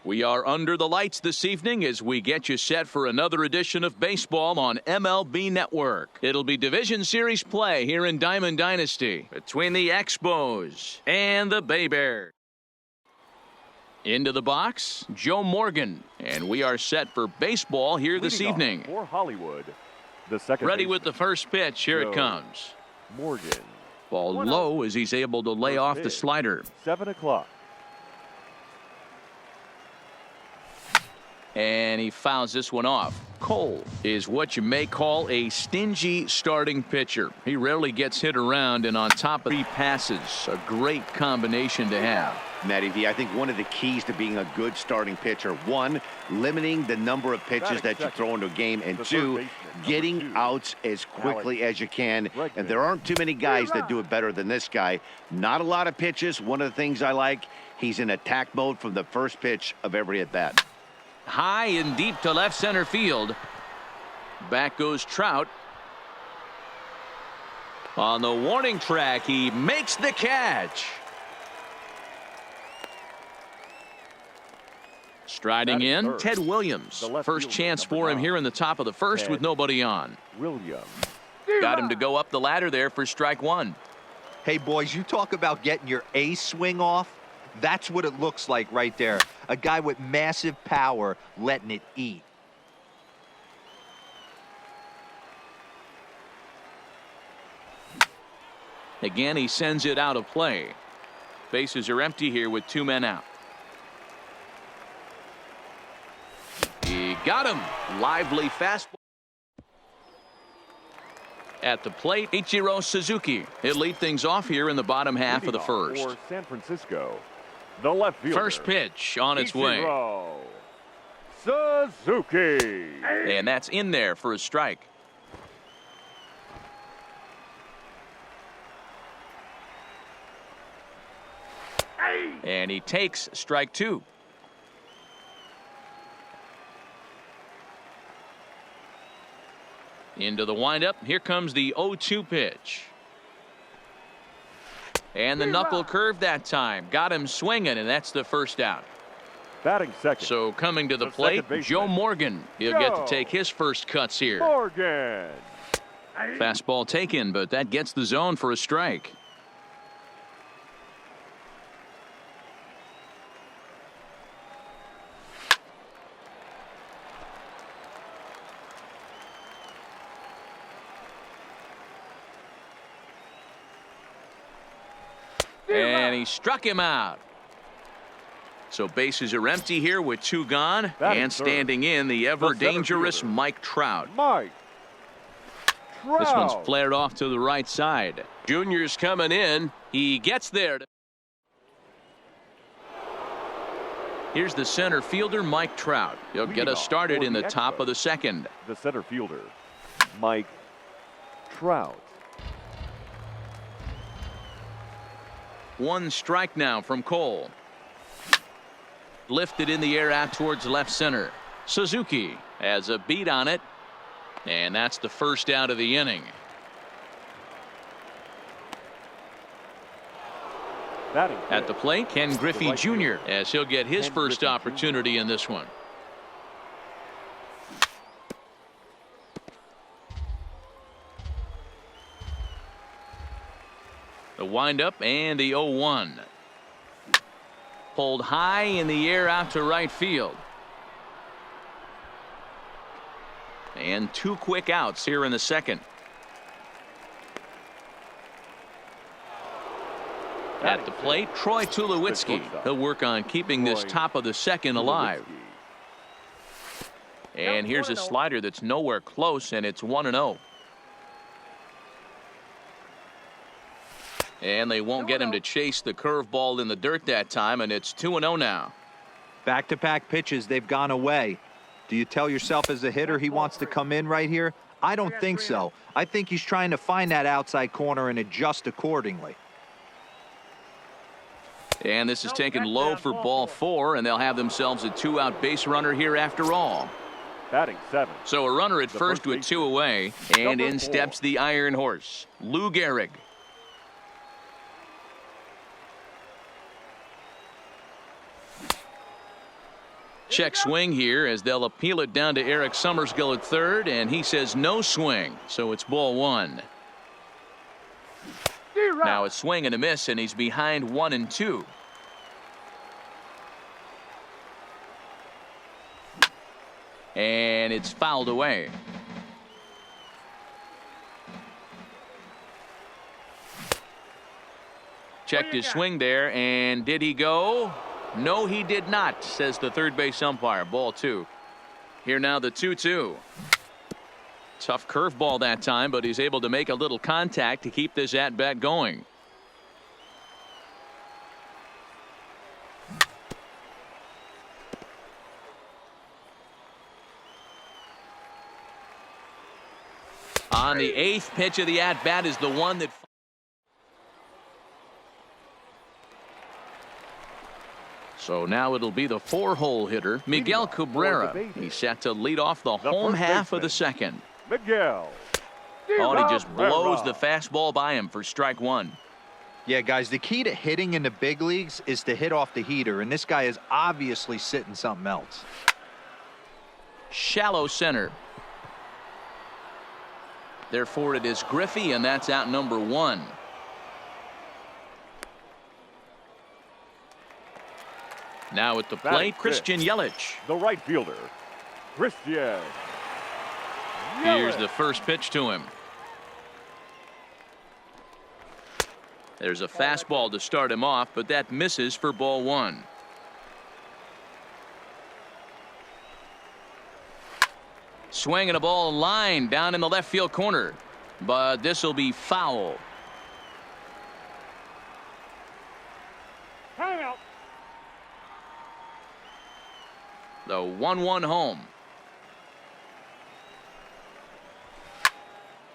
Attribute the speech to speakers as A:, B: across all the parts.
A: We are under the lights this evening as we get you set for another edition of baseball on MLB Network. It'll be Division Series play here in Diamond Dynasty between the Expos and the Bay Bears. Into the box, Joe Morgan, and we are set for baseball here this evening.
B: For Hollywood, the second
A: ready
B: baseman.
A: With the first pitch. Here
B: Joe
A: it comes.
B: Morgan.
A: Ball low as he's able to lay off the slider.
B: 7 o'clock.
A: And he fouls this one off. Cole is what you may call a stingy starting pitcher. He rarely gets hit around, and on top of 3 passes, a great combination to have.
C: Matty V, I think one of the keys to being a good starting pitcher, 1, limiting the number of pitches that you throw into a game, and 2, getting outs as quickly as you can. And there aren't too many guys that do it better than this guy. Not a lot of pitches. One of the things I like, he's in attack mode from the first pitch of every at-bat.
A: High and deep to left center field. Back goes Trout. On the warning track, he makes the catch. Striding in, Ted Williams. First chance for him here in the top of the first with nobody on.
B: Williams.
A: Got him to go up the ladder there for strike 1.
D: Hey, boys, you talk about getting your A swing off. That's what it looks like right there. A guy with massive power letting it eat.
A: Again, he sends it out of play. Bases are empty here with 2 men out. He got him. Lively fastball. At the plate, Ichiro Suzuki. He'll lead things off here in the bottom half of the first.
B: For San Francisco, the left fielder.
A: First pitch on its way.
B: Suzuki.
A: And that's in there for a strike. And he takes strike 2. Into the windup. Here comes the 0-2 pitch. And the knuckle curve that time. Got him swinging, and that's the first out.
B: Batting second.
A: So coming to the plate, Joe Morgan. He'll get to take his first cuts here.
B: Morgan.
A: Fastball taken, but that gets the zone for a strike. And he struck him out. So bases are empty here with 2 gone. And standing in, the ever-dangerous Mike Trout. This one's flared off to the right side. Junior's coming in. He gets there. Here's the center fielder, Mike Trout. He'll get us started in the top of the second.
B: The center fielder, Mike Trout.
A: 1 strike now from Cole. Lifted in the air out towards left center. Suzuki has a beat on it. And that's the first out of the inning. At the plate, Ken Griffey Jr. as he'll get his first opportunity in this one. The windup and the 0-1. Pulled high in the air out to right field. And 2 quick outs here in the second. At the plate, Troy Tulowitzki. He'll work on keeping this top of the second alive. And here's a slider that's nowhere close, and it's 1-0. And they won't get him to chase the curveball in the dirt that time, and it's 2-0 now.
D: Back-to-back pitches, they've gone away. Do you tell yourself as a hitter he wants to come in right here? I don't think so. I think he's trying to find that outside corner and adjust accordingly.
A: And this is taken low for ball 4, and they'll have themselves a 2-out base runner here after all.
B: Batting 7.
A: So a runner at first with 2 away, and in steps the Iron Horse, Lou Gehrig. Check swing here as they'll appeal it down to Eric Summersgill at third, and he says no swing, so it's ball one. Now a swing and a miss, and he's behind 1-2. And it's fouled away. Checked his swing there, and did he go? No, he did not, says the third base umpire. Ball two. Here now the 2-2. Tough curveball that time, but he's able to make a little contact to keep this at bat going. On the 8th pitch of the at bat is the one that. So now it'll be the 4-hole hitter, Miguel Cabrera. He's set to lead off the home half of the second.
B: Miguel.
A: Oh, and he just blows the fastball by him for strike one.
D: Yeah, guys, the key to hitting in the big leagues is to hit off the heater, and this guy is obviously sitting something else.
A: Shallow center. Therefore, it is Griffey, and that's out number one. Now at the plate, Christian Yelich.
B: The right fielder, Christian Yelich.
A: Here's the first pitch to him. There's a fastball to start him off, but that misses for ball one. Swinging a ball line down in the left field corner, but this will be foul.
B: Hang out.
A: The 1-1 home.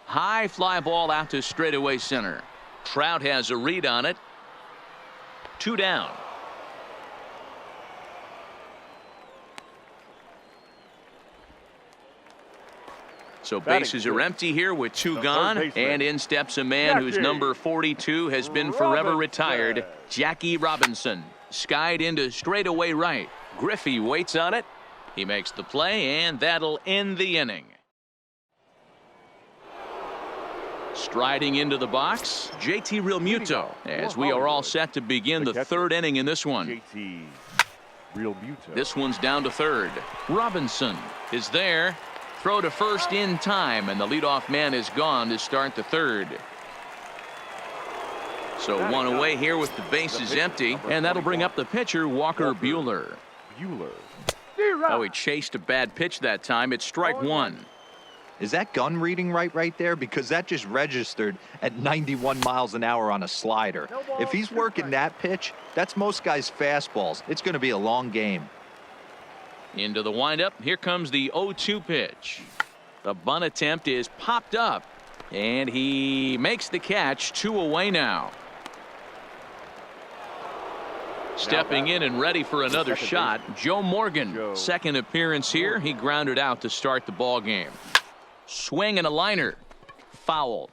A: High fly ball out to straightaway center. Trout has a read on it. 2 down. So bases are empty here with 2 gone, and in steps a man whose number 42 has been forever retired, Jackie Robinson. Skied into straightaway right. Griffey waits on it. He makes the play, and that'll end the inning. Striding into the box, JT Realmuto, as we are all set to begin the third inning in this one.
B: JT Realmuto.
A: This one's down to third. Robinson is there. Throw to first in time, and the leadoff man is gone to start the third. So one away here with the bases empty, and that'll bring up the pitcher, Walker Buehler. Oh, he chased a bad pitch that time. It's strike one.
D: Is that gun reading right there? Because that just registered at 91 miles an hour on a slider. If he's working that pitch, that's most guys' fastballs. It's going to be a long game.
A: Into the windup. Here comes the 0-2 pitch. The bunt attempt is popped up, and he makes the catch. 2 away now. Stepping in and ready for another shot, Joe Morgan. Second appearance here. He grounded out to start the ball game. Swing and a liner. Foul.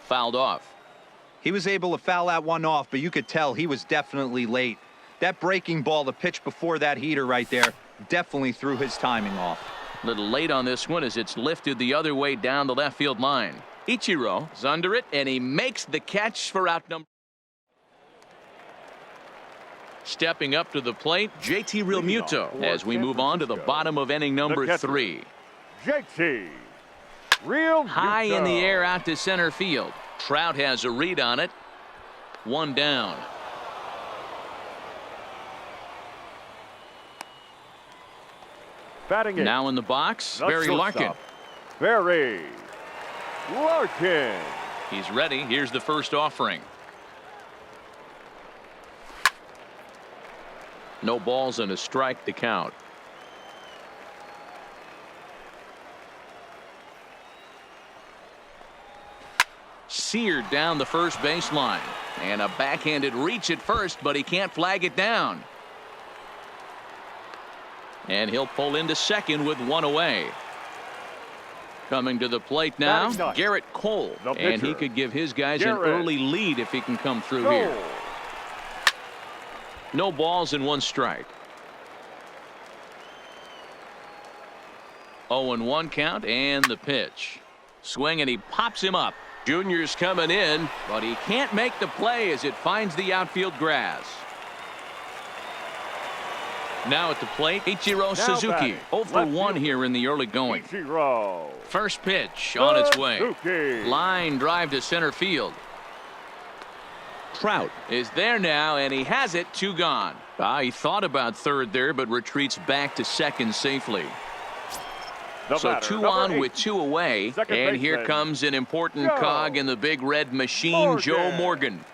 A: Fouled off.
D: He was able to foul that one off, but you could tell he was definitely late. That breaking ball, the pitch before that heater right there, definitely threw his timing off.
A: A little late on this one as it's lifted the other way down the left field line. Ichiro is under it, and he makes the catch for out number. Stepping up to the plate, JT Realmuto, as we move on to the bottom of inning number 3.
B: JT Realmuto.
A: High in the air out to center field. Trout has a read on it. 1 down.
B: Batting in.
A: Now in the box, Barry Larkin.
B: Barry Larkin.
A: He's ready. Here's the first offering. No balls and a strike to count. Seared down the first baseline, and a backhanded reach at first, but he can't flag it down. And he'll pull into second with 1 away. Coming to the plate now,
B: Batting ninth,
A: Garrett Cole.
B: the
A: And he
B: pitcher,
A: could give his guys
B: Garrett
A: an early lead if he can come through here.
B: Cole.
A: No balls and 1 strike. 0-1 count and the pitch. Swing and he pops him up. Junior's coming in, but he can't make the play as it finds the outfield grass. Now at the plate, Ichiro Suzuki.
B: batting,
A: 0 for
B: left
A: 1
B: fielder,
A: here in the early going.
B: Ichiro
A: First pitch on its way.
B: Suzuki.
A: Line drive to center field. Trout is there now, and he has it. 2 gone. He thought about third there, but retreats back to second safely.
B: The
A: So
B: batter,
A: 2
B: number
A: on
B: 8,
A: with 2 away.
B: second
A: And here
B: baseman,
A: comes an important
B: Joe
A: cog in the big red machine, Joe
B: Morgan.
A: Morgan.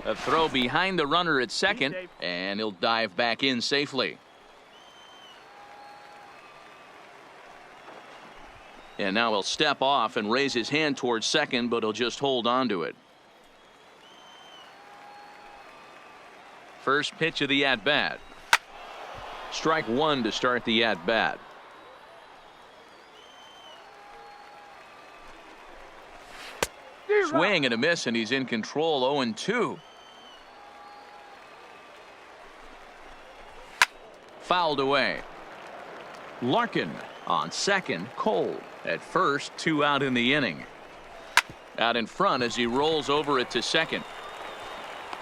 A: A throw behind the runner at second, and he'll dive back in safely. And now he'll step off and raise his hand towards second, but he'll just hold on to it. First pitch of the at-bat. Strike 1 to start the at-bat. Swing and a miss, and he's in control. 0-2. Fouled away. Larkin on second. Cole at first. 2 out in the inning. Out in front as he rolls over it to second.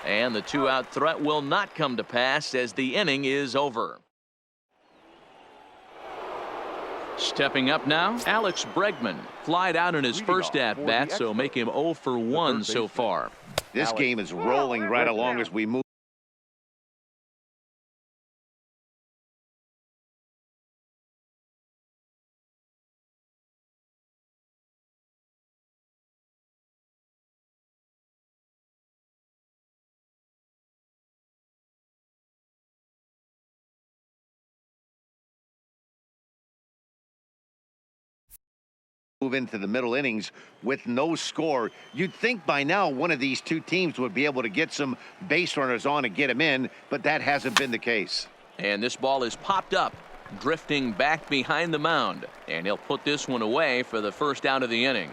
A: And the 2-out threat will not come to pass as the inning is over. Stepping up now, Alex Bregman. Flied out in his first at-bat, so make him 0 for 1 so far.
C: This game is rolling right along as we move. Move into the middle innings with no score. You'd think by now one of these 2 teams would be able to get some base runners on and get them in, but that hasn't been the case.
A: And this ball is popped up, drifting back behind the mound. And he'll put this one away for the first out of the inning.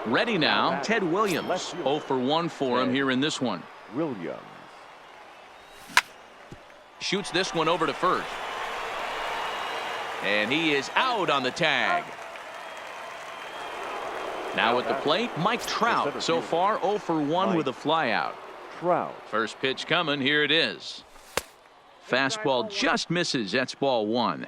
A: Ready now, Ted Williams. 0 for 1 for him here in this one.
B: Williams.
A: Shoots this one over to first. And he is out on the tag. Now at the plate, Mike Trout. So far 0 for 1 with a flyout.
B: Trout.
A: First pitch coming. Here it is. Fastball just misses. That's ball 1.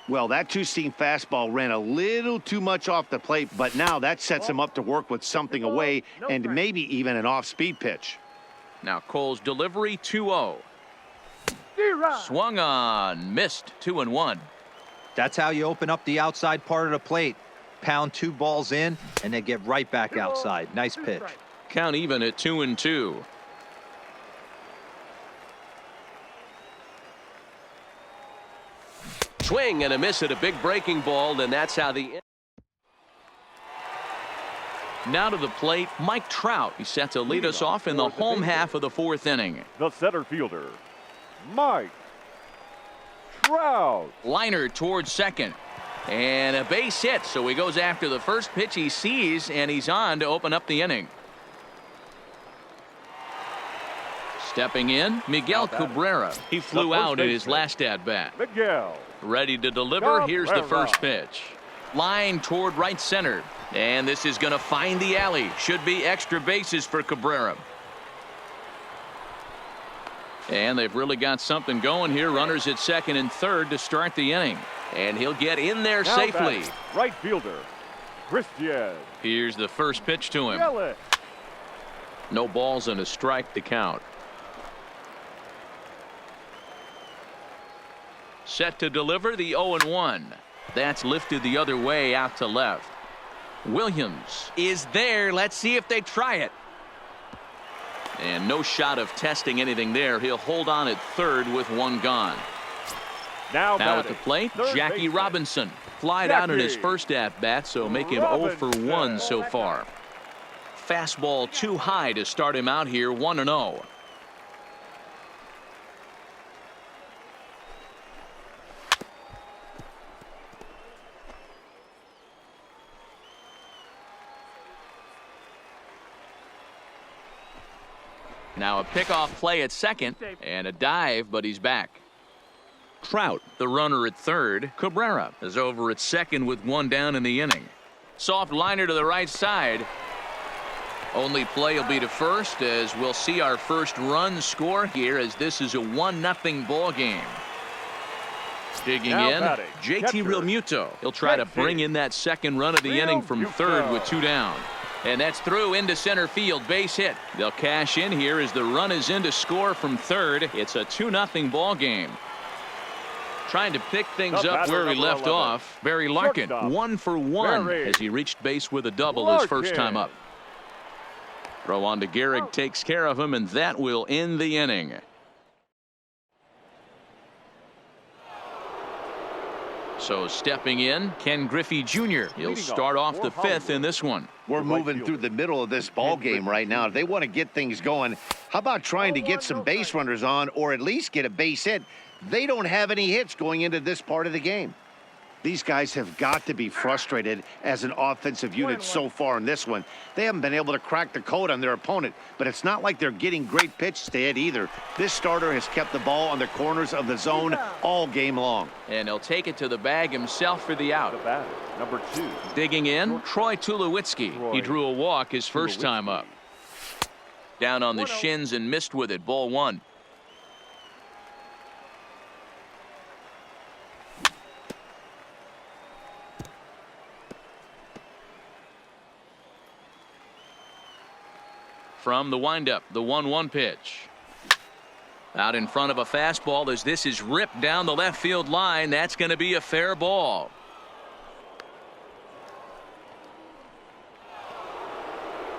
C: Well, that 2-seam fastball ran a little too much off the plate, but now that sets him up to work with something away and maybe even an off-speed pitch.
A: Now Cole's delivery 2-0. Swung on, missed. 2-1.
D: That's how you open up the outside part of the plate. Pound 2 balls in, and they get right back outside. Nice pitch.
A: Count even at 2-2. Swing and a miss at a big breaking ball, and that's how the. Now to the plate, Mike Trout. He's set to lead us off in the home half of the 4th inning.
B: The center fielder, Mike Trout.
A: Liner towards second. And a base hit, so he goes after the first pitch he sees, and he's on to open up the inning. Stepping in, Miguel Cabrera. He flew out in his last at-bat.
B: Miguel.
A: Ready to deliver. Here's the first pitch. Line toward right center. And this is going to find the alley. Should be extra bases for Cabrera. And they've really got something going here. Runners at second and third to start the inning. And he'll get in there
B: Now
A: safely.
B: batting, right fielder, Christian.
A: Here's the first pitch to him.
B: Yelich.
A: No balls and a strike to count. Set to deliver the 0-1. That's lifted the other way out to left. Williams is there. Let's see if they try it. And no shot of testing anything there. He'll hold on at third with 1 gone.
B: Now
A: At the plate, Jackie Robinson. Flied out in his first at-bat, so make him 0 for 1 so far. Fastball too high to start him out here, 1-0. Now a pickoff play at second and a dive, but he's back. Trout, the runner at third. Cabrera is over at second with one down in the inning. Soft liner to the right side. Only play will be to first, as we'll see our first run score here, as this is a 1-0 ball game. Digging
B: Now
A: in,
B: batting,
A: JT
B: catcher,
A: Realmuto. He'll try to bring in that second run of the inning from third with two down. And that's through into center field, base hit. They'll cash in here as the run is in to score from third. It's a 2-0 ball game. Trying to pick things up where he left off. Barry Larkin, 1 for 1 as he reached base with a double his first time up. Throw on to Gehrig, takes care of him, and that will end the inning. So stepping in, Ken Griffey Jr. He'll start off the fifth in this one.
C: We're moving through the middle of this ball game right now. If they want to get things going, how about trying to get some base runners on, or at least get a base hit? They don't have any hits going into this part of the game. These guys have got to be frustrated as an offensive unit so far in this one. They haven't been able to crack the code on their opponent, but it's not like they're getting great pitches to hit either. This starter has kept the ball on the corners of the zone all game long.
A: And he'll take it to the bag himself for the out.
B: The batter, number 2.
A: Digging in, Troy Tulowitzki. He drew a walk his first time up. Down on the shins and missed with it. Ball 1. From the windup, the 1-1 pitch. Out in front of a fastball as this is ripped down the left field line. That's going to be a fair ball.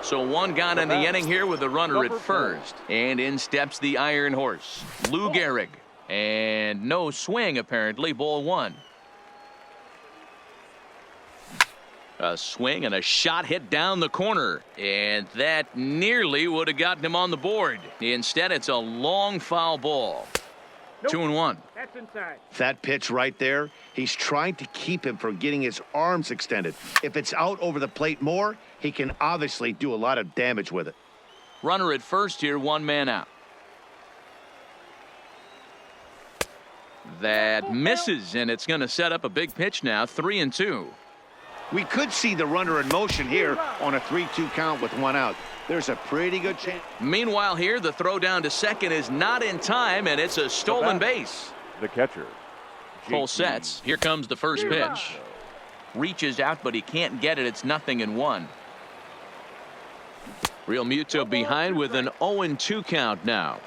A: So one gone in the inning here with the runner at first. And in steps the Iron Horse, Lou Gehrig. And no swing apparently, ball 1. A swing and a shot hit down the corner, and that nearly would have gotten him on the board. Instead, it's a long foul ball. 2-1.
E: That's inside.
C: That pitch right there, he's trying to keep him from getting his arms extended. If it's out over the plate more, he can obviously do a lot of damage with it.
A: Runner at first here, one man out. That misses, and it's going to set up a big pitch now, 3-2.
C: We could see the runner in motion here on a 3-2 count with one out. There's a pretty good chance.
A: Meanwhile here, the throw down to second is not in time, and it's a stolen base.
B: The catcher.
A: Full sets. Here comes the first pitch. Reaches out, but he can't get it. It's 0-1. Realmuto behind with an 0-2 count now.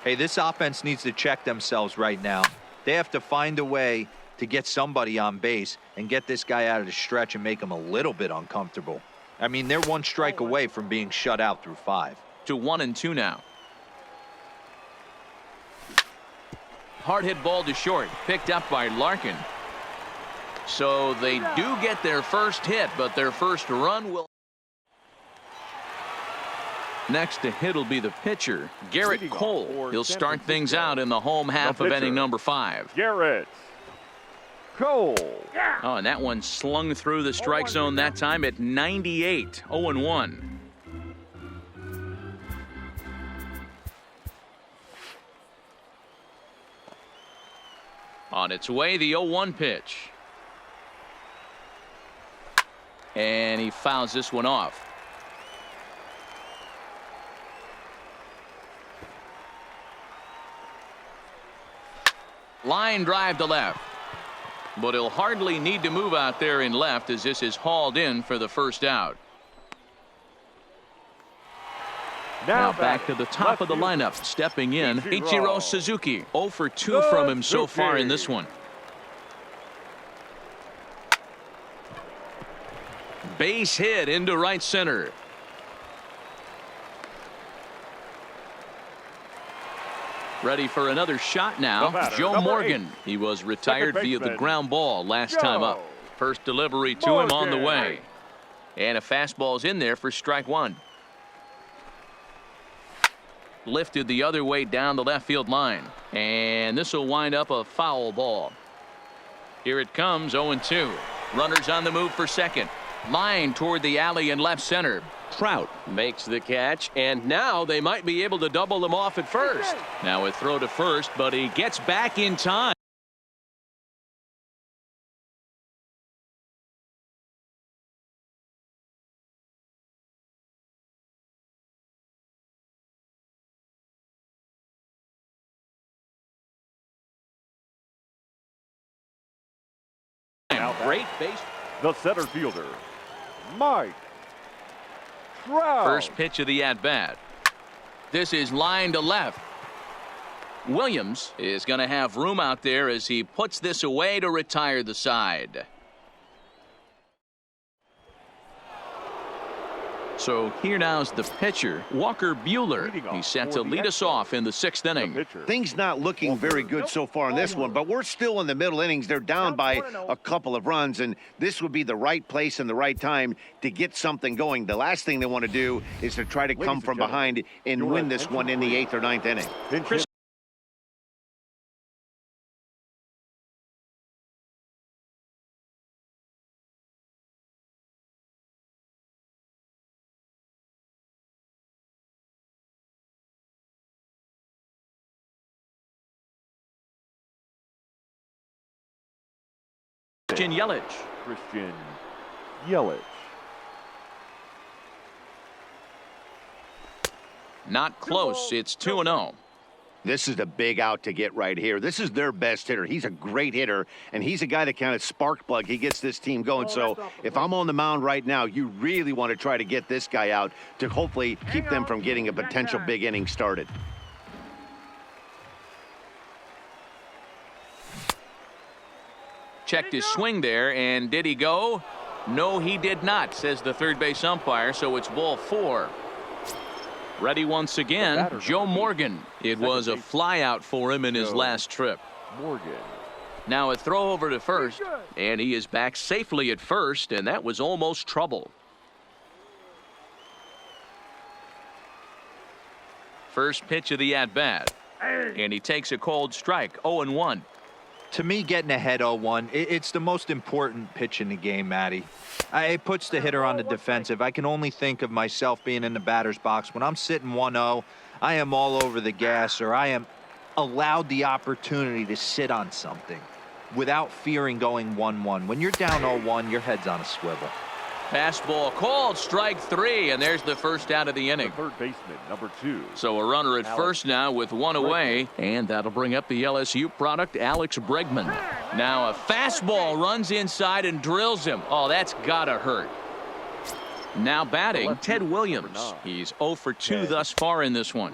D: Hey, this offense needs to check themselves right now. They have to find a way to get somebody on base and get this guy out of the stretch and make him a little bit uncomfortable. I mean, they're one strike away from being shut out through 5.
A: To 1-2 now. Hard hit ball to short, picked up by Larkin. So they do get their first hit, but their first run will. Next to hit will be the pitcher, Garrett Cole. He'll start things out in the home half of inning number 5.
B: Garrett Cole.
A: Oh, and that one slung through the strike zone that time at 98. 0-1. On its way, the 0-1 pitch. And he fouls this one off. Line drive to left. But he'll hardly need to move out there in left as this is hauled in for the first out. Now back to the top of the lineup. Stepping in, Ichiro Suzuki. 0 for 2 from him so far in this one. Base hit into right center. Ready for another shot now. Joe Morgan. He was retired via the ground ball last time up. First delivery to him on the way. And a fastball's in there for strike 1. Lifted the other way down the left field line. And this will wind up a foul ball. Here it comes, 0-2. Runners on the move for second. Line toward the alley in left center. Trout makes the catch, and now they might be able to double him off at first. Now a throw to first, but he gets back in time. Great base.
B: The center fielder, Mike Trout.
A: First pitch of the at-bat. This is line to left. Williams is going to have room out there as he puts this away to retire the side. So here now's the pitcher, Walker Buehler. He's set to lead us off in the 6th inning.
C: Things not looking very good so far in this one, but we're still in the middle innings. They're down by a couple of runs, and this would be the right place and the right time to get something going. The last thing they want to do is to try to come from behind and win this one in the 8th or 9th inning.
A: Christian
B: Yelich.
A: Not close. It's 2-0.
C: This is a big out to get right here. This is their best hitter. He's a great hitter, and he's a guy that kind of spark plug. He gets this team going. So if I'm on the mound right now, you really want to try to get this guy out to hopefully keep them from getting a potential big inning started.
A: Checked his swing there, and did he go? No, he did not, says the third base umpire, so it's ball 4. Ready once again, Joe Morgan. It was a fly out for him in his last trip. Now a throw over to first, and he is back safely at first, and that was almost trouble. First pitch of the at-bat, and he takes a cold strike, 0-1.
D: To me, getting ahead 0-1, it's the most important pitch in the game, Matty. It puts the hitter on the defensive. I can only think of myself being in the batter's box. When I'm sitting 1-0, I am all over the gas, or I am allowed the opportunity to sit on something without fearing going 1-1. When you're down 0-1, your head's on a swivel.
A: Fastball called, strike 3, and there's the first out of the inning.
B: The third baseman, number 2.
A: So a runner at first now with one away, and that'll bring up the LSU product, Alex Bregman. Now a fastball runs inside and drills him. Oh, that's gotta hurt. Now batting, Ted Williams. He's 0 for 2 thus far in this one.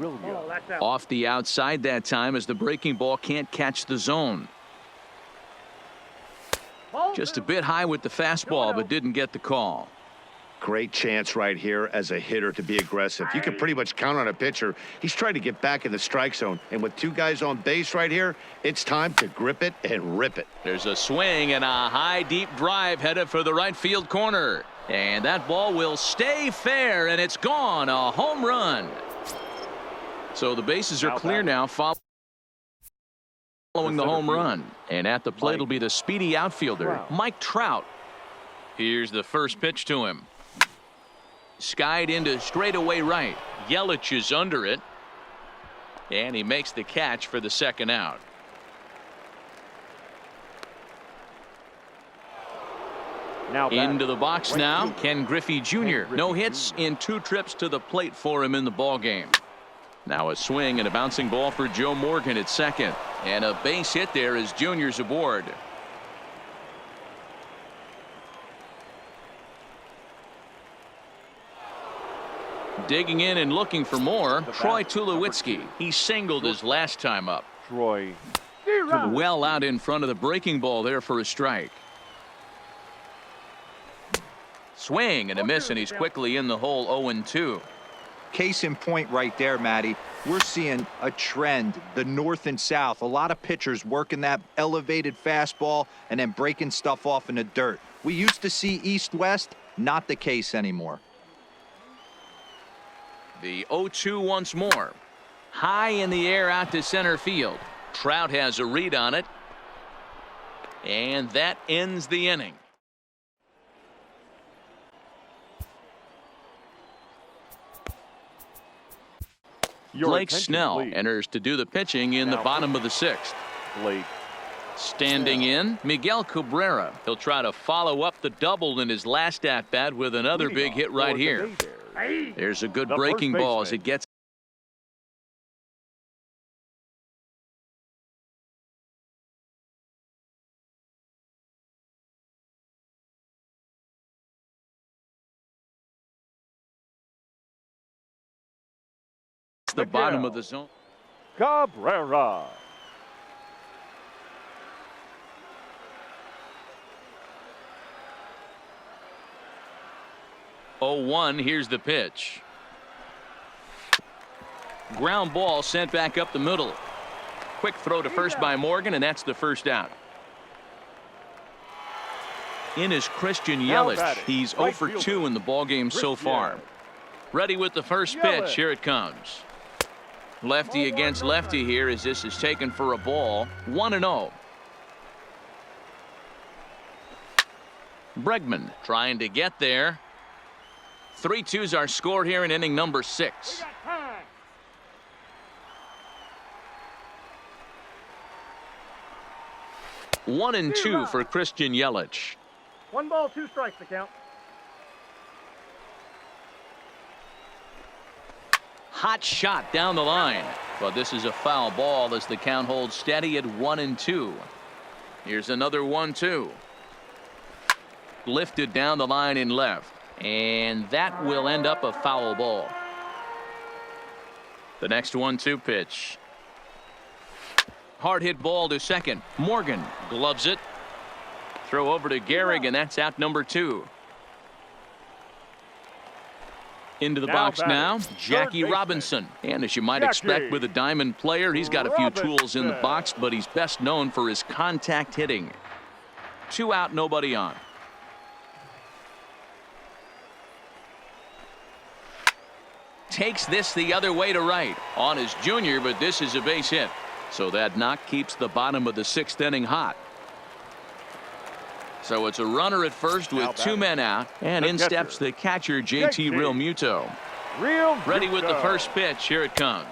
A: Off the outside that time as the breaking ball can't catch the zone. Just a bit high with the fastball, but didn't get the call.
C: Great chance right here as a hitter to be aggressive. You can pretty much count on a pitcher. He's trying to get back in the strike zone. And with 2 guys on base right here, it's time to grip it and rip it.
A: There's a swing and a high, deep drive headed for the right field corner. And that ball will stay fair, and it's gone. A home run. So the bases are clear now following the home run. And at the plate will be the speedy outfielder, Mike Trout. Here's the first pitch to him. Skied into straightaway right. Yelich is under it. And he makes the catch for the second out.
B: Now
A: into the box now, Ken Griffey Jr. No hits in 2 trips to the plate for him in the ball game. Now a swing and a bouncing ball for Joe Morgan at second. And a base hit there as Junior's aboard. Digging in and looking for more, Troy Tulowitzki. He singled his last time up.
B: Troy.
A: Well out in front of the breaking ball there for a strike. Swing and a miss, and he's quickly in the hole, 0-2.
D: Case in point right there, Matty. We're seeing a trend, the north and south. A lot of pitchers working that elevated fastball and then breaking stuff off in the dirt. We used to see east-west, not the case anymore.
A: The 0-2 once more. High in the air out to center field. Trout has a read on it. And that ends the inning. Blake
B: attention,
A: Snell
B: please.
A: enters to do the pitching in the
B: Now,
A: bottom of the 6th.
B: Blake.
A: Standing in, Miguel Cabrera. He'll try to follow up the double in his last at-bat with another
B: Leading
A: big
B: off
A: hit right
B: for the
A: here.
B: Maybears,
A: There's a good
B: the
A: breaking
B: first
A: ball as
B: baseman.
A: it gets the bottom of the zone.
B: Cabrera.
A: Oh, 1. Here's the pitch. Ground ball sent back up the middle. Quick throw to first by Morgan, and that's the first out. In is Christian
B: Now
A: Yelich.
B: batting,
A: He's 0
B: right
A: for
B: fielder,
A: 2 in the ballgame so far.
B: Yelich.
A: Ready with the first pitch. Here it comes. Lefty against lefty here as this is taken for a ball. 1-0. Bregman trying to get there. 3-2's our score here in inning number 6. 1-2 for Christian Yelich.
E: 1 ball, 2 strikes to count.
A: Hot shot down the line. But this is a foul ball as the count holds steady at 1-2. Here's another 1-2. Lifted down the line in left. And that will end up a foul ball. The next 1-2 pitch. Hard hit ball to second. Morgan gloves it. Throw over to Gehrig, and that's out number 2. Into the box now, Jackie Robinson. And as you might expect with a diamond player, he's got a few tools in the box, but he's best known for his contact hitting. 2 out, nobody on. Takes this the other way to right. On his junior, but this is a base hit. So that knock keeps the bottom of the 6th inning hot. So it's a runner at first with 2 men out, and in steps the catcher, JT Realmuto. Ready with the first pitch. Here it comes.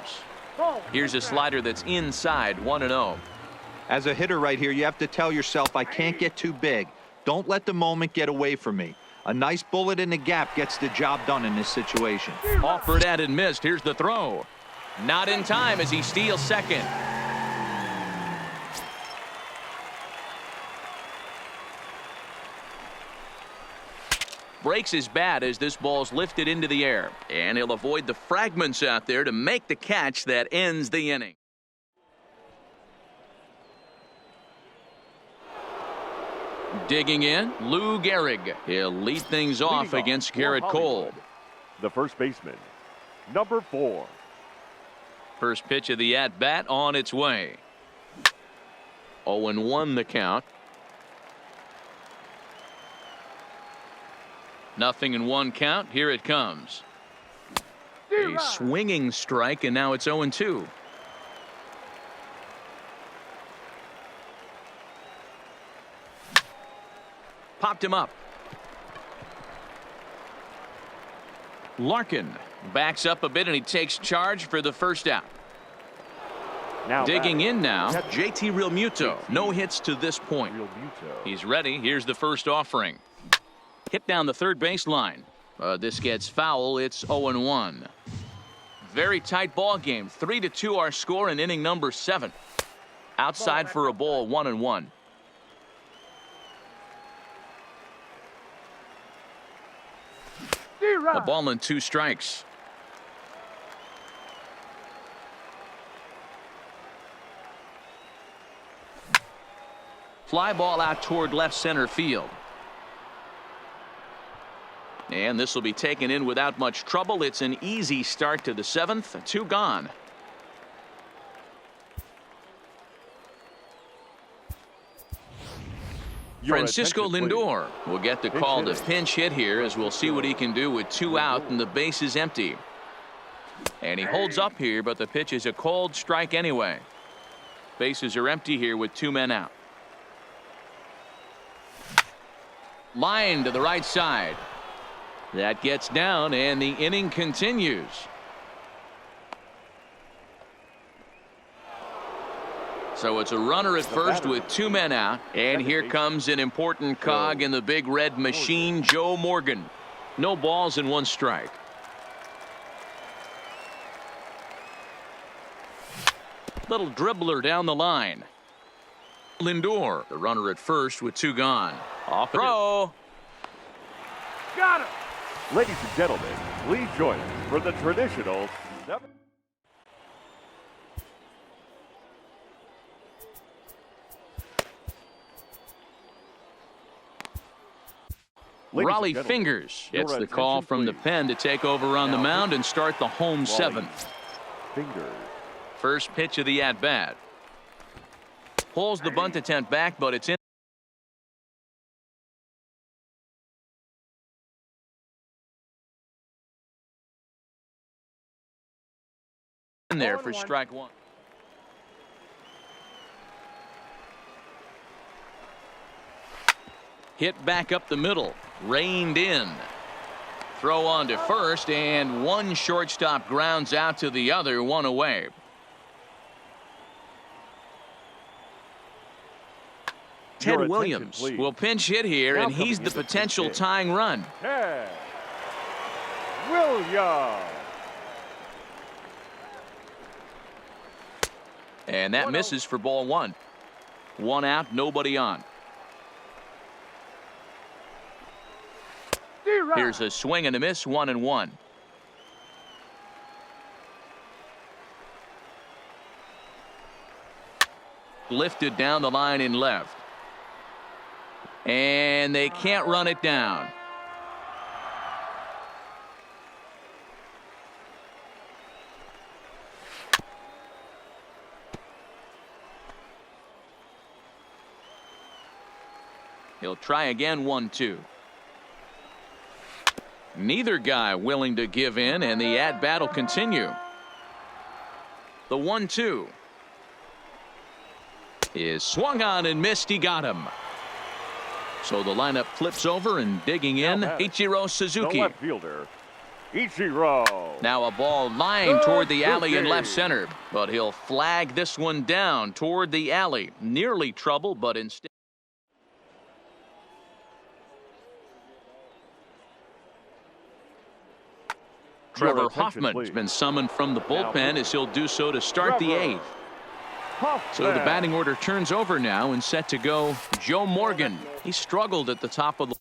A: Here's a slider that's inside. 1-0.
D: As a hitter right here, you have to tell yourself, I can't get too big. Don't let the moment get away from me. A nice bullet in the gap gets the job done in this situation.
A: Offered at and missed. Here's the throw. Not in time as he steals second. Breaks his bat as this ball's lifted into the air, and he'll avoid the fragments out there to make the catch that ends the inning. Digging in, Lou Gehrig. He'll lead things off against Garrett Cole.
B: The first baseman, number 4.
A: First pitch of the at-bat on its way. 0-1 the count. 0-1 count. Here it comes. A swinging strike, and now it's 0-2. Popped him up. Larkin backs up a bit, and he takes charge for the first out.
B: Now
A: Digging in now,
B: catcher.
A: JT Realmuto. No hits to this point.
B: Realmuto.
A: He's ready. Here's the first offering. Hit down the third baseline. This gets foul. It's 0-1. Very tight ball game. 3-2 our score in inning number 7. Outside for a ball. 1-1. A ball and 2 strikes. Fly ball out toward left center field. And this will be taken in without much trouble. It's an easy start to the 7th. 2 gone. Francisco Lindor will get the call to pinch hit here, as we'll see what he can do with 2 out and the base is empty. And he holds up here, but the pitch is a cold strike anyway. Bases are empty here with 2 men out. Line to the right side. That gets down, and the inning continues. So it's a runner at first with 2 men out. And here comes an important cog in the big red machine, Joe Morgan. No balls and 1 strike. Little dribbler down the line. Lindor, the runner at first with 2 gone. Off throw.
E: Got him.
B: Ladies and gentlemen, please join us for the traditional 7.
A: Raleigh Fingers gets the call from the pen to take over on the mound and start the home 7th.
B: Fingers.
A: First pitch of the at-bat. Pulls the bunt attempt back, but it's in there for strike 1. Hit back up the middle. Reined in. Throw on to first, and 1 shortstop grounds out to the other, 1 away. Ted Williams will pinch hit here, and he's the potential tying run.
B: Ted Williams.
A: And that misses for ball 1. 1 out, nobody on. Here's a swing and a miss, 1-1. Lifted down the line in left. And they can't run it down. He'll try again, 1-2. Neither guy willing to give in, and the at-bat will continue. The 1-2 is swung on and missed. He got him. So the lineup flips over, and digging in, Ichiro Suzuki.
B: The left fielder, Ichiro.
A: Now a ball lined toward the alley in left center, but he'll flag this one down toward the alley. Nearly trouble, but instead. Trevor Hoffman's been summoned from the bullpen, as he'll do so to start the 8th. So the batting order turns over now, and set to go Joe Morgan. He struggled at the top of the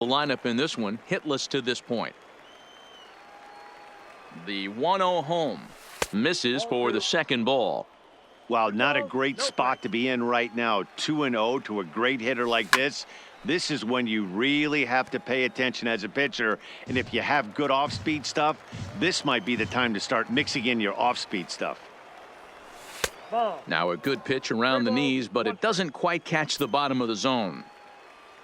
A: lineup in this one, hitless to this point. The 1-0 home misses for the 2nd ball.
C: Wow, not a great spot to be in right now. 2-0 to a great hitter like this. This is when you really have to pay attention as a pitcher. And if you have good off-speed stuff, this might be the time to start mixing in your off-speed stuff.
A: Now a good pitch around the knees, but it doesn't quite catch the bottom of the zone.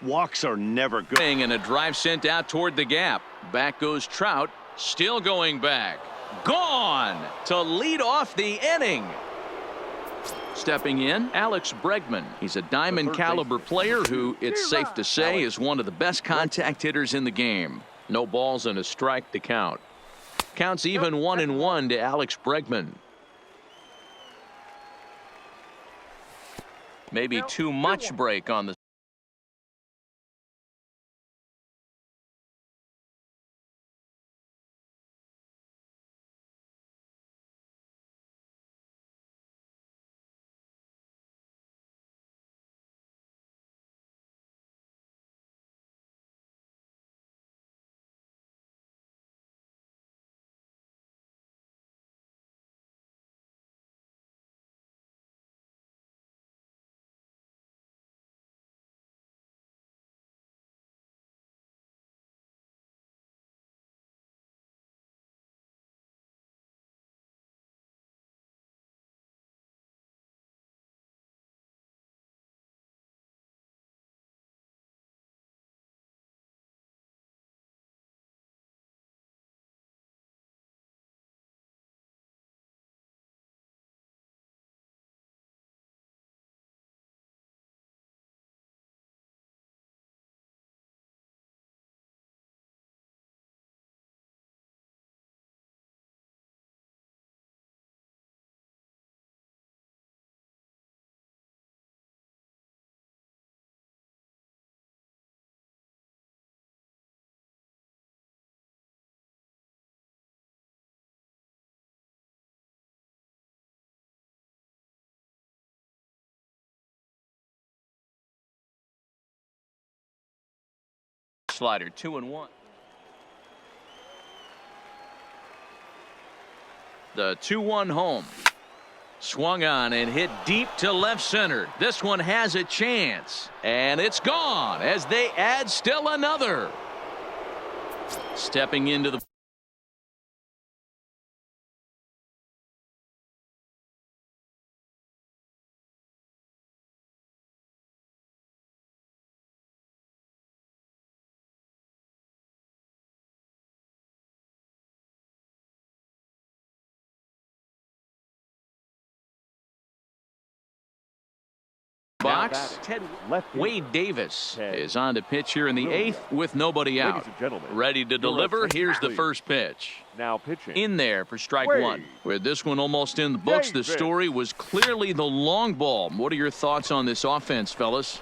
C: Walks are never good.
A: And a drive sent out toward the gap. Back goes Trout. Still going back. Gone to lead off the inning. Stepping in, Alex Bregman. He's a diamond caliber player who, it's safe to say, is one of the best contact hitters in the game. No balls and a strike to count. Counts even 1-1 to Alex Bregman. Maybe too much break on the Slider 2-1. The 2-1 home. Swung on and hit deep to left center. This one has a chance. And it's gone as they add still another. Stepping into the box. Wade Davis is on the pitch here in the 8th with nobody out. Ready to deliver. Here's the first pitch.
B: Now pitching.
A: In there for strike one. With this one almost in the books, the story was clearly the long ball. What are your thoughts on this offense, fellas?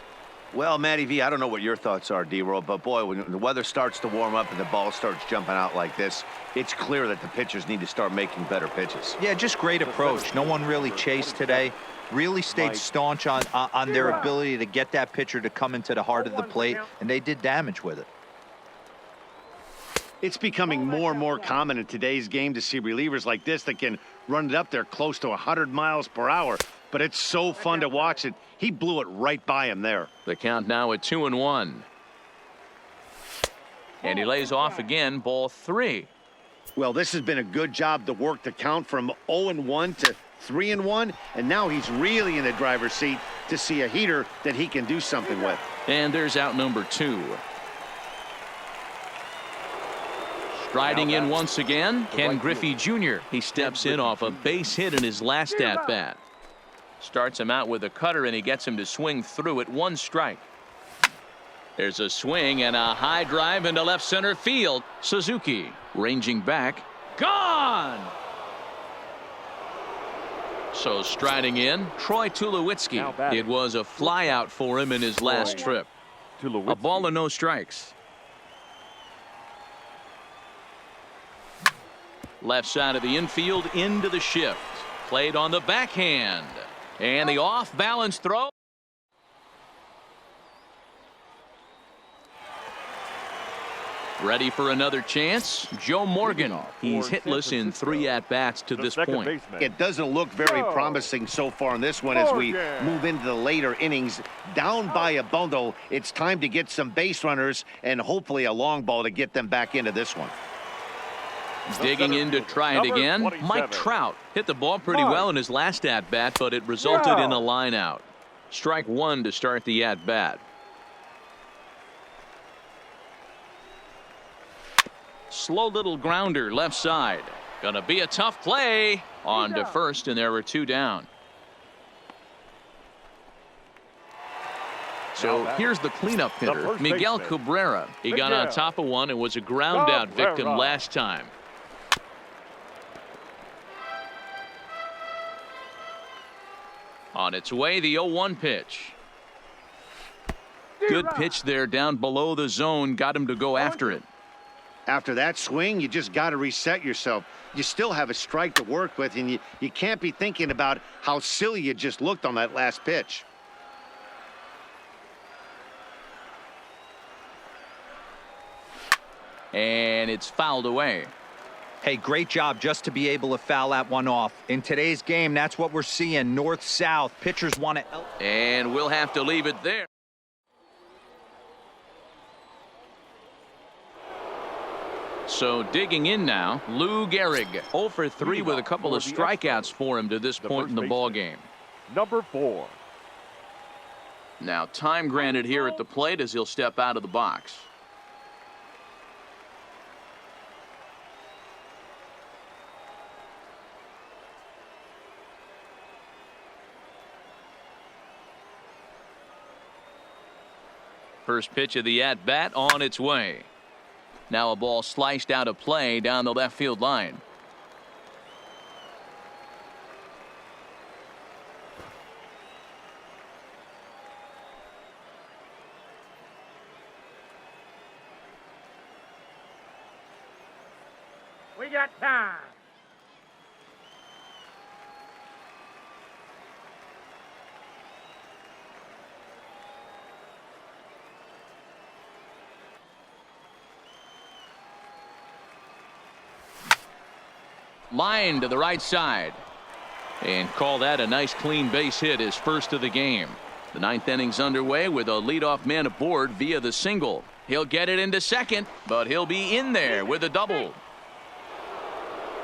C: Well, Matty V, I don't know what your thoughts are, D-Roll, but boy, when the weather starts to warm up and the ball starts jumping out like this, it's clear that the pitchers need to start making better pitches.
D: Yeah, just great approach. No one really chased today. Really stayed staunch on their ability to get that pitcher to come into the heart of the plate, and they did damage with it.
C: It's becoming more and more common in today's game to see relievers like this that can run it up there close to 100 miles per hour. But it's so fun to watch it. He blew it right by him there.
A: The count now at 2-1. And he lays off again, ball 3.
C: Well, this has been a good job to work the count from 0-1 to 3-1, and now he's really in the driver's seat to see a heater that he can do something with.
A: And there's out number 2. Striding in once again, Ken Griffey Jr. He steps in off a base hit in his last at-bat. Starts him out with a cutter, and he gets him to swing through it. 1 strike. There's a swing and a high drive into left center field. Suzuki ranging back. Gone! So striding in, Troy Tulowitzki. It was a flyout for him in his last trip. A ball and no strikes. Left side of the infield into the shift. Played on the backhand. And the off-balance throw. Ready for another chance. Joe Morgan. He's hitless in 3 at-bats to this point.
C: It doesn't look very promising so far in this one as we move into the later innings. Down by a bundle, it's time to get some base runners and hopefully a long ball to get them back into this one.
A: Digging in to try it again. Mike Trout hit the ball pretty well in his last at-bat, but it resulted in a line out. Strike 1 to start the at-bat. Slow little grounder left side. Gonna be a tough play. On to first, and there were 2 down. So here's the cleanup hitter, Miguel Cabrera. He got on top of one and was a ground out victim last time. On its way, the 0-1 pitch. Good pitch there down below the zone. Got him to go after it.
C: After that swing, you just got to reset yourself. You still have a strike to work with, and you can't be thinking about how silly you just looked on that last pitch.
A: And it's fouled away.
D: Hey, great job just to be able to foul that one off. In today's game, that's what we're seeing. North-south. Pitchers want to...
A: And we'll have to leave it there. So digging in now, Lou Gehrig, 0 for 3 with a couple of strikeouts for him to this point in the ball game.
B: Number 4.
A: Now time granted here at the plate as he'll step out of the box. First pitch of the at-bat on its way. Now a ball sliced out of play down the left field line.
E: We got time.
A: Line to the right side. And call that a nice clean base hit, his first of the game. The ninth inning's underway with a leadoff man aboard via the single. He'll get it into second, but he'll be in there with a double.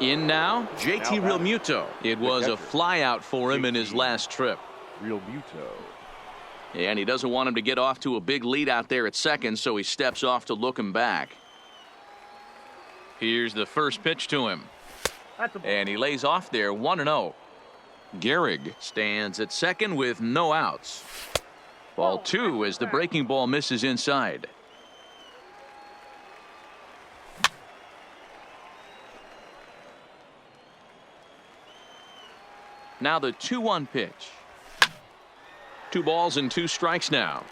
A: In now, JT Realmuto. It was a flyout for him in his last trip.
B: Realmuto.
A: And he doesn't want him to get off to a big lead out there at second, so he steps off to look him back. Here's the first pitch to him. And he lays off there 1-0. Gehrig stands at second with no outs. Ball 2 as the breaking ball misses inside. Now the 2-1 pitch. 2 balls and 2 strikes now.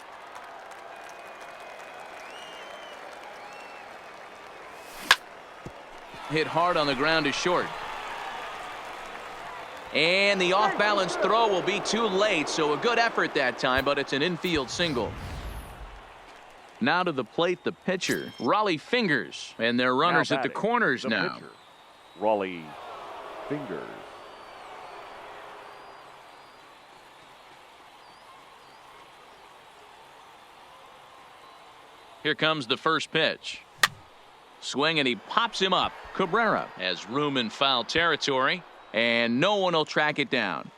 A: Hit hard on the ground to short. And the off-balance throw will be too late, so a good effort that time, but it's an infield single. Now to the plate, the pitcher, Raleigh Fingers, and their runners at the corners now.
B: Pitcher, Raleigh Fingers.
A: Here comes the first pitch. Swing, and he pops him up. Cabrera has room in foul territory, and no one will track it down.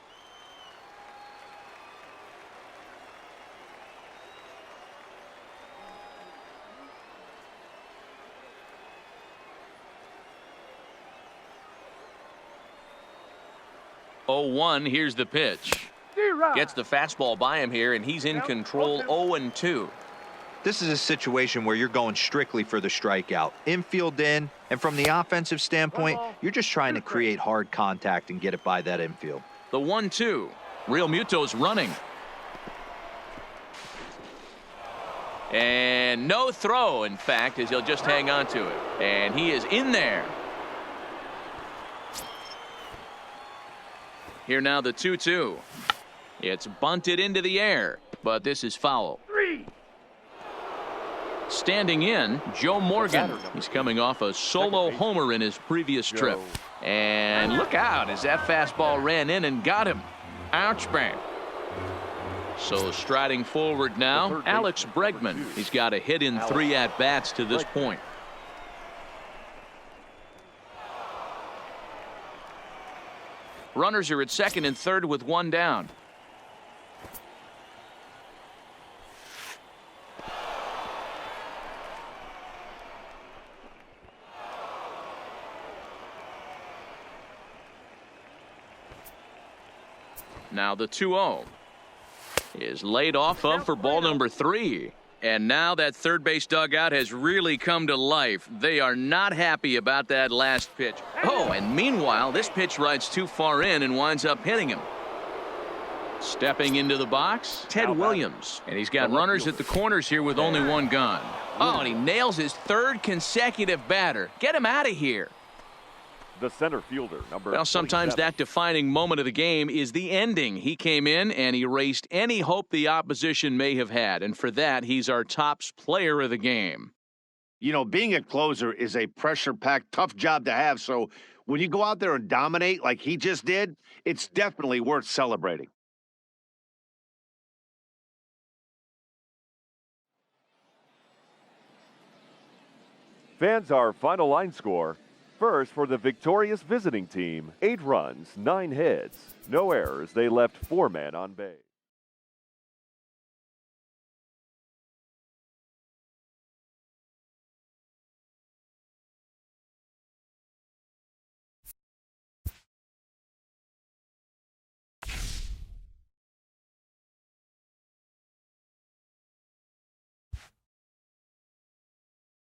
A: Oh, 1, here's the pitch. Gets the fastball by him here, and he's in control. 0-2.
D: This is a situation where you're going strictly for the strikeout. Infield in, and from the offensive standpoint, you're just trying to create hard contact and get it by that infield.
A: The 1-2. Realmuto's running. And no throw, in fact, as he'll just hang on to it. And he is in there. Here now the 2-2. It's bunted into the air, but this is foul. Standing in, Joe Morgan. He's coming off a solo homer in his previous trip. And look out as that fastball ran in and got him. Ouch, bang. So striding forward now, Alex Bregman. He's got a hit in 3 at-bats to this point. Runners are at second and third with 1 down. Now the 2-0 is laid off of for ball number 3. And now that third base dugout has really come to life. They are not happy about that last pitch. Oh, and meanwhile, this pitch rides too far in and winds up hitting him. Stepping into the box, Ted Williams. And he's got runners at the corners here with only 1 gone. Oh, and he nails his 3rd consecutive batter. Get him out of here.
B: The center fielder, number
A: Well, sometimes
B: 27.
A: that defining moment of the game is the ending. He came in and erased any hope the opposition may have had. And for that, he's our top player of the game.
C: You know, being a closer is a pressure-packed, tough job to have. So when you go out there and dominate like he just did, it's definitely worth celebrating.
B: Fans, our final line score. First, for the victorious visiting team, 8 runs, 9 hits. No errors. They left 4 men on base.